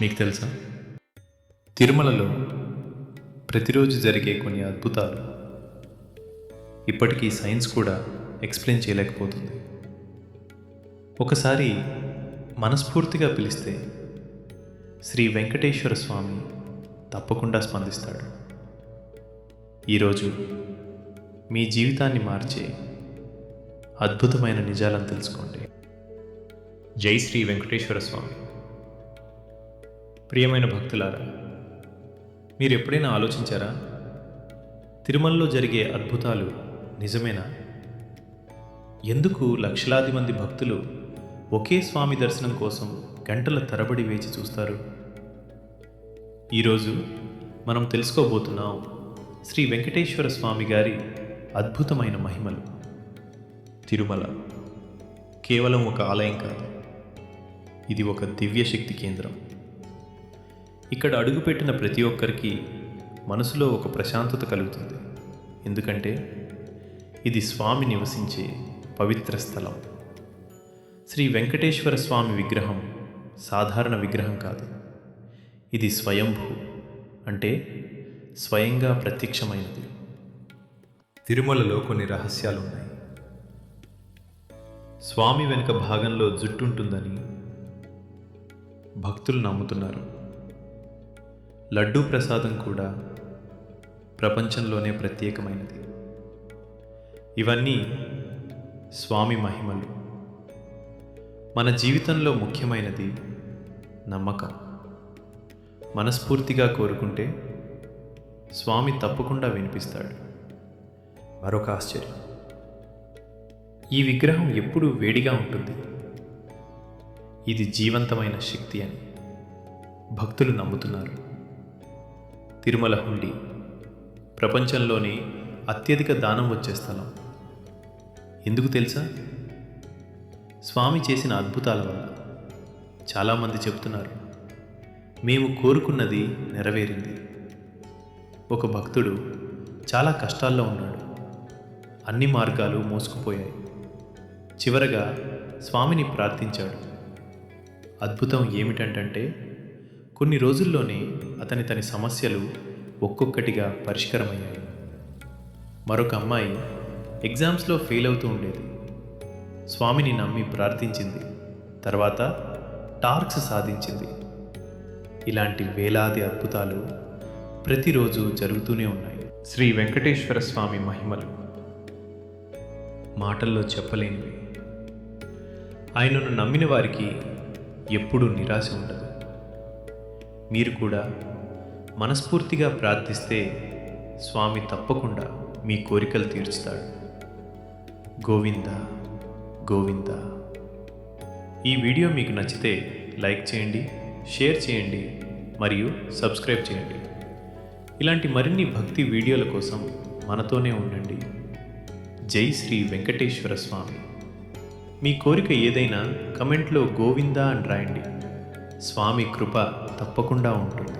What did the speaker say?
మీకు తెలుసా, తిరుమలలో ప్రతిరోజు జరిగే కొన్ని అద్భుతాలు ఇప్పటికీ సైన్స్ కూడా ఎక్స్ప్లెయిన్ చేయలేకపోతుంది. ఒకసారి మనస్ఫూర్తిగా పిలిస్తే శ్రీ వెంకటేశ్వర స్వామి తప్పకుండా స్పందిస్తాడు. ఈరోజు మీ జీవితాన్ని మార్చే అద్భుతమైన నిజాలను తెలుసుకోండి. జై శ్రీ వెంకటేశ్వర స్వామి. ప్రియమైన భక్తులారా, మీరు ఎప్పుడైనా ఆలోచించారా, తిరుమలలో జరిగే అద్భుతాలు నిజమేనా? ఎందుకు లక్షలాది మంది భక్తులు ఒకే స్వామి దర్శనం కోసం గంటల తరబడి వేచి చూస్తారు? ఈరోజు మనం తెలుసుకోబోతున్నాం శ్రీ వెంకటేశ్వర స్వామి గారి అద్భుతమైన మహిమలు. తిరుమల కేవలం ఒక ఆలయం కాదు, ఇది ఒక దివ్యశక్తి కేంద్రం. ఇక్కడ అడుగుపెట్టిన ప్రతి ఒక్కరికి మనసులో ఒక ప్రశాంతత కలుగుతుంది. ఎందుకంటే ఇది స్వామి నివసించే పవిత్ర స్థలం. శ్రీ వెంకటేశ్వర స్వామి విగ్రహం సాధారణ విగ్రహం కాదు, ఇది స్వయంభూ, అంటే స్వయంగా ప్రత్యక్షమైనది. తిరుమలలో కొన్ని రహస్యాలు ఉన్నాయి. స్వామి వెనుక భాగంలో జుట్టు ఉంటుందని భక్తులు నమ్ముతున్నారు. లడ్డూ ప్రసాదం కూడా ప్రపంచంలోనే ప్రత్యేకమైనది. ఇవన్నీ స్వామి మహిమలు. మన జీవితంలో ముఖ్యమైనది నమ్మకం. మనస్ఫూర్తిగా కోరుకుంటే స్వామి తప్పకుండా వినిపిస్తాడు. మరొక ఆశ్చర్యం, ఈ విగ్రహం ఎప్పుడూ వేడిగా ఉంటుంది. ఇది జీవంతమైన శక్తి అని భక్తులు నమ్ముతున్నారు. తిరుమల హుండీ ప్రపంచంలోనే అత్యధిక దానం వచ్చే స్థలం. ఎందుకు తెలుసా? స్వామి చేసిన అద్భుతాల వల్ల. చాలామంది చెబుతున్నారు, మేము కోరుకున్నది నెరవేరింది. ఒక భక్తుడు చాలా కష్టాల్లో ఉన్నాడు. అన్ని మార్గాలు మోసుకుపోయాయి. చివరగా స్వామిని ప్రార్థించాడు. అద్భుతం ఏమిటంటే కొన్ని రోజుల్లోనే తన సమస్యలు ఒక్కొక్కటిగా పరిష్కారమయ్యాయి. మరొక అమ్మాయి ఎగ్జామ్స్లో ఫెయిల్ అవుతూ ఉండేది. స్వామిని నమ్మి ప్రార్థించింది. తర్వాత టార్క్స్ సాధించింది. ఇలాంటి వేలాది అద్భుతాలు ప్రతిరోజు జరుగుతూనే ఉన్నాయి. శ్రీ వెంకటేశ్వర స్వామి మహిమలు మాటల్లో చెప్పలేనివి. ఆయనను నమ్మిన వారికి ఎప్పుడూ నిరాశ ఉండదు. మీరు కూడా మనస్ఫూర్తిగా ప్రార్థిస్తే స్వామి తప్పకుండా మీ కోరికలు తీర్చుతాడు. గోవింద గోవింద. ఈ వీడియో మీకు నచ్చితే లైక్ చేయండి, షేర్ చేయండి మరియు సబ్స్క్రైబ్ చేయండి. ఇలాంటి మరిన్ని భక్తి వీడియోల కోసం మనతోనే ఉండండి. జై శ్రీ వెంకటేశ్వర స్వామి. మీ కోరిక ఏదైనా కమెంట్లో గోవిందా అని రాయండి. స్వామి కృప తప్పకుండా ఉంటుంది.